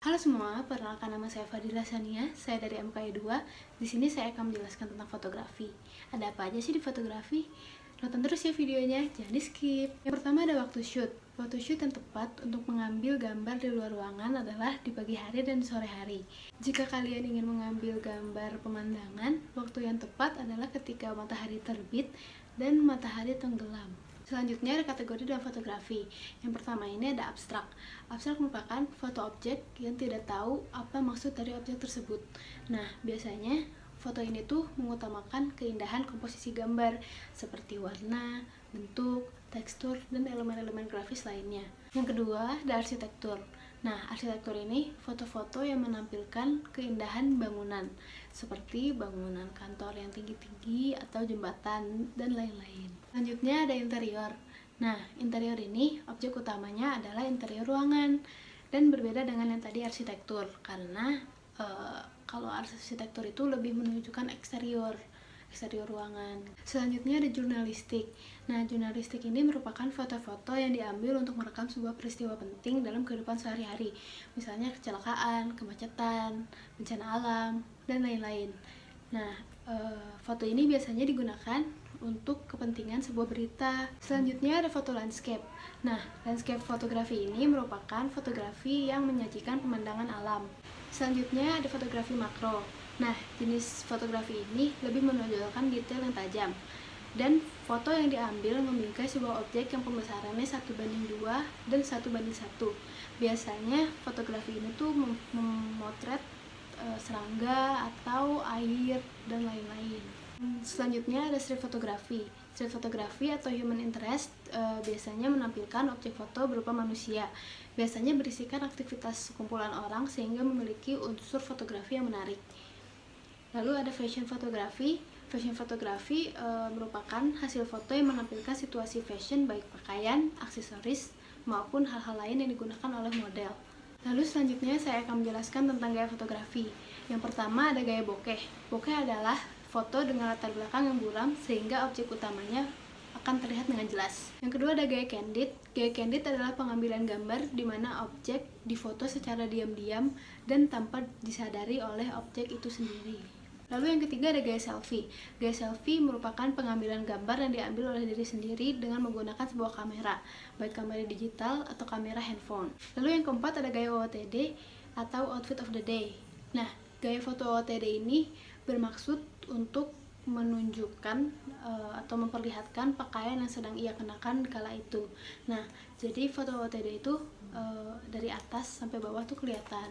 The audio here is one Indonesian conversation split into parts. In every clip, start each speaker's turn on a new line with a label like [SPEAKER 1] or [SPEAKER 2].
[SPEAKER 1] Halo semua, perkenalkan nama saya Fadila Sania, saya dari MKI 2. Di sini saya akan menjelaskan tentang fotografi. Ada apa aja sih di fotografi? Nonton terus ya videonya, jangan di skip. Yang pertama ada waktu shoot. Waktu shoot yang tepat untuk mengambil gambar di luar ruangan adalah di pagi hari dan sore hari. Jika kalian ingin mengambil gambar pemandangan, waktu yang tepat adalah ketika matahari terbit dan matahari tenggelam. Selanjutnya ada kategori dalam fotografi. Yang pertama ini ada abstrak. Abstrak merupakan foto objek yang tidak tahu apa maksud dari objek tersebut. Nah, biasanya foto ini tuh mengutamakan keindahan komposisi gambar seperti warna, bentuk, tekstur, dan elemen-elemen grafis lainnya. Yang kedua ada arsitektur. Nah, arsitektur ini foto-foto yang menampilkan keindahan bangunan seperti bangunan kantor yang tinggi-tinggi atau jembatan dan lain-lain. Selanjutnya ada interior. Nah, interior ini objek utamanya adalah interior ruangan dan berbeda dengan yang tadi arsitektur karena kalau arsitektur itu lebih menunjukkan eksterior ruangan. Selanjutnya ada jurnalistik. Nah, jurnalistik ini merupakan foto-foto yang diambil untuk merekam sebuah peristiwa penting dalam kehidupan sehari-hari. Misalnya kecelakaan, kemacetan, bencana alam, dan lain-lain. Nah, foto ini biasanya digunakan untuk kepentingan sebuah berita. Selanjutnya ada foto landscape. Nah, landscape fotografi ini merupakan fotografi yang menyajikan pemandangan alam. Selanjutnya ada fotografi makro. Nah, jenis fotografi ini lebih menonjolkan detail yang tajam. Dan foto yang diambil membingkai sebuah objek yang pembesarannya 1:2 dan 1:1. Biasanya fotografi ini tuh memotret serangga atau air dan lain-lain. Selanjutnya ada street fotografi. Street fotografi atau human interest biasanya menampilkan objek foto berupa manusia. Biasanya berisikan aktivitas sekumpulan orang sehingga memiliki unsur fotografi yang menarik. Lalu ada fashion fotografi. Fashion fotografi merupakan hasil foto yang menampilkan situasi fashion baik pakaian, aksesoris, maupun hal-hal lain yang digunakan oleh model. Lalu selanjutnya saya akan menjelaskan tentang gaya fotografi. Yang pertama ada gaya bokeh. Bokeh adalah foto dengan latar belakang yang buram sehingga objek utamanya akan terlihat dengan jelas. Yang kedua ada gaya candid. Gaya candid adalah pengambilan gambar di mana objek difoto secara diam-diam dan tanpa disadari oleh objek itu sendiri. Lalu yang ketiga ada gaya selfie. Gaya selfie merupakan pengambilan gambar yang diambil oleh diri sendiri dengan menggunakan sebuah kamera, baik kamera digital atau kamera handphone. Lalu yang keempat ada gaya OOTD atau outfit of the day. Nah, gaya foto OOTD ini bermaksud untuk menunjukkan atau memperlihatkan pakaian yang sedang ia kenakan kala itu. Nah, jadi foto OOTD itu dari atas sampai bawah tuh kelihatan.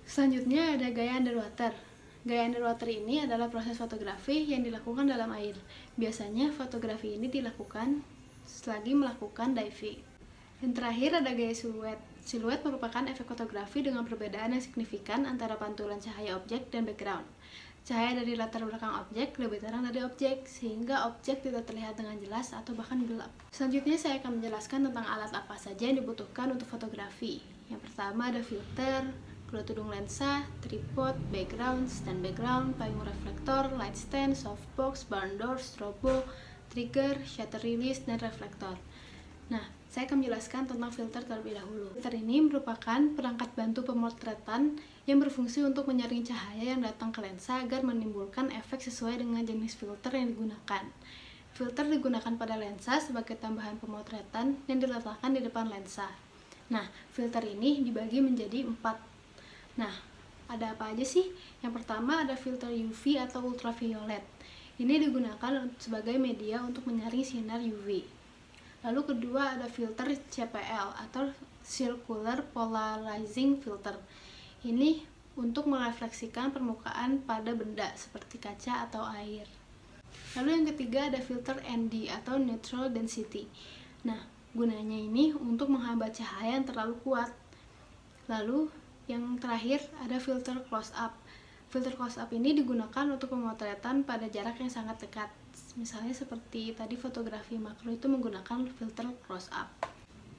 [SPEAKER 1] Selanjutnya ada gaya underwater. Gaya underwater ini adalah proses fotografi yang dilakukan dalam air. Biasanya fotografi ini dilakukan selagi melakukan diving. Yang terakhir ada gaya siluet. Siluet merupakan efek fotografi dengan perbedaan yang signifikan antara pantulan cahaya objek dan background. Cahaya dari latar belakang objek lebih terang dari objek, sehingga objek tidak terlihat dengan jelas atau bahkan gelap. Selanjutnya saya akan menjelaskan tentang alat apa saja yang dibutuhkan untuk fotografi. Yang pertama ada filter, kedua tudung lensa, tripod, background, stand background, payung reflektor, light stand, softbox, barn door, strobo, trigger, shutter release, dan reflektor. Nah, saya akan menjelaskan tentang filter terlebih dahulu. Filter ini merupakan perangkat bantu pemotretan yang berfungsi untuk menyaring cahaya yang datang ke lensa agar menimbulkan efek sesuai dengan jenis filter yang digunakan. Filter digunakan pada lensa sebagai tambahan pemotretan yang diletakkan di depan lensa. Nah, filter ini dibagi menjadi 4. Nah, ada apa aja sih? Yang pertama ada filter UV atau ultraviolet. Ini digunakan sebagai media untuk menyaring sinar UV. Lalu kedua ada filter CPL atau Circular Polarizing Filter. Ini untuk merefleksikan permukaan pada benda seperti kaca atau air. Lalu yang ketiga ada filter ND atau Neutral Density. Nah, gunanya ini untuk menghambat cahaya yang terlalu kuat. Lalu yang terakhir ada filter close up. Filter close up ini digunakan untuk pemotretan pada jarak yang sangat dekat. Misalnya seperti tadi fotografi makro itu menggunakan filter close up.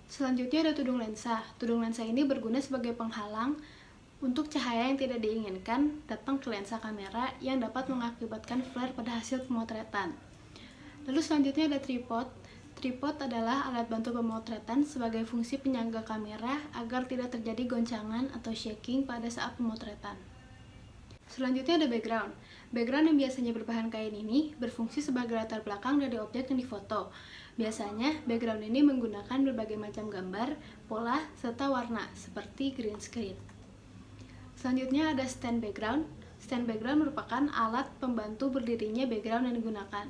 [SPEAKER 1] Selanjutnya ada tudung lensa. Tudung lensa ini berguna sebagai penghalang untuk cahaya yang tidak diinginkan datang ke lensa kamera yang dapat mengakibatkan flare pada hasil pemotretan. Lalu selanjutnya ada tripod. Tripod adalah alat bantu pemotretan sebagai fungsi penyangga kamera agar tidak terjadi goncangan atau shaking pada saat pemotretan. Selanjutnya ada background. Background yang biasanya berbahan kain ini berfungsi sebagai latar belakang dari objek yang difoto. Biasanya, background ini menggunakan berbagai macam gambar, pola, serta warna, seperti green screen. Selanjutnya ada stand background. Stand background merupakan alat pembantu berdirinya background yang digunakan.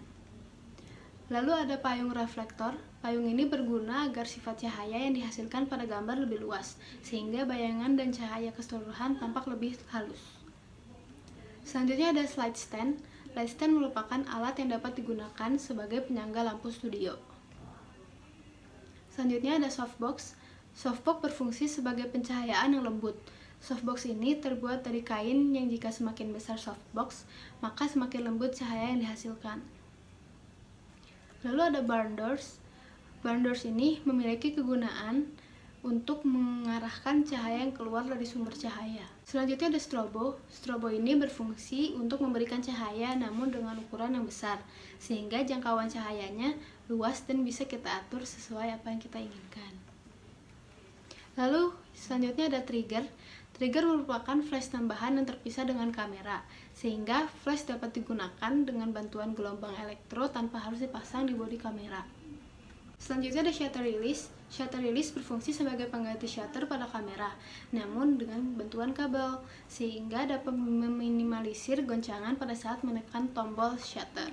[SPEAKER 1] Lalu ada payung reflektor. Payung ini berguna agar sifat cahaya yang dihasilkan pada gambar lebih luas, sehingga bayangan dan cahaya keseluruhan tampak lebih halus. Selanjutnya ada slide stand. Light stand merupakan alat yang dapat digunakan sebagai penyangga lampu studio. Selanjutnya ada softbox. Softbox berfungsi sebagai pencahayaan yang lembut. Softbox ini terbuat dari kain yang jika semakin besar softbox, maka semakin lembut cahaya yang dihasilkan. Lalu ada barn doors. Barn doors ini memiliki kegunaan untuk mengarahkan cahaya yang keluar dari sumber cahaya. Selanjutnya ada strobo. Strobo ini berfungsi untuk memberikan cahaya namun dengan ukuran yang besar, sehingga jangkauan cahayanya luas dan bisa kita atur sesuai apa yang kita inginkan. Lalu selanjutnya ada trigger. Trigger merupakan flash tambahan yang terpisah dengan kamera, sehingga flash dapat digunakan dengan bantuan gelombang elektro tanpa harus dipasang di bodi kamera. Selanjutnya ada shutter release. Shutter release berfungsi sebagai pengganti shutter pada kamera, namun dengan bantuan kabel, sehingga dapat meminimalisir goncangan pada saat menekan tombol shutter.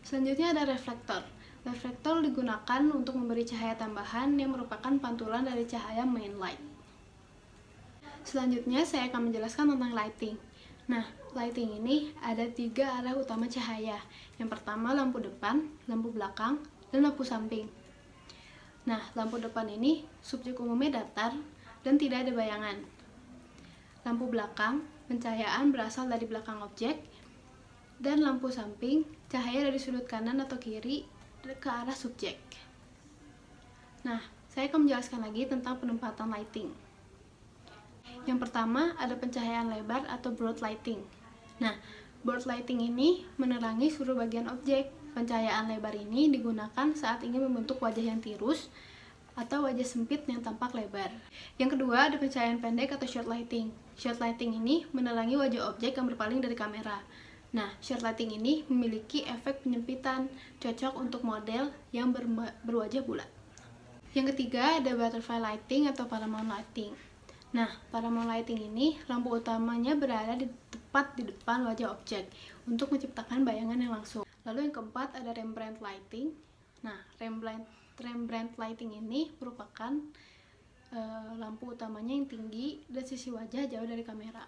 [SPEAKER 1] Selanjutnya ada reflektor. Reflektor digunakan untuk memberi cahaya tambahan yang merupakan pantulan dari cahaya main light. Selanjutnya saya akan menjelaskan tentang lighting. Nah, lighting ini ada 3 arah utama cahaya. Yang pertama lampu depan, lampu belakang, dan lampu samping. Nah, lampu depan ini subjek umumnya datar dan tidak ada bayangan. Lampu belakang, pencahayaan berasal dari belakang objek. Dan lampu samping, cahaya dari sudut kanan atau kiri ke arah subjek. Nah, saya akan menjelaskan lagi tentang penempatan lighting. Yang pertama ada pencahayaan lebar atau broad lighting. Nah, broad lighting ini menerangi seluruh bagian objek. Pencahayaan lebar ini digunakan saat ingin membentuk wajah yang tirus atau wajah sempit yang tampak lebar. Yang kedua ada pencahayaan pendek atau short lighting. Short lighting ini menerangi wajah objek yang berpaling dari kamera. Nah, short lighting ini memiliki efek penyempitan, cocok untuk model yang berwajah bulat. Yang ketiga ada butterfly lighting atau paramount lighting. Nah, paramount lighting ini lampu utamanya berada tepat di depan wajah objek untuk menciptakan bayangan yang langsung. Lalu yang keempat ada Rembrandt lighting. Nah, Rembrandt lighting ini merupakan lampu utamanya yang tinggi dan sisi wajah jauh dari kamera.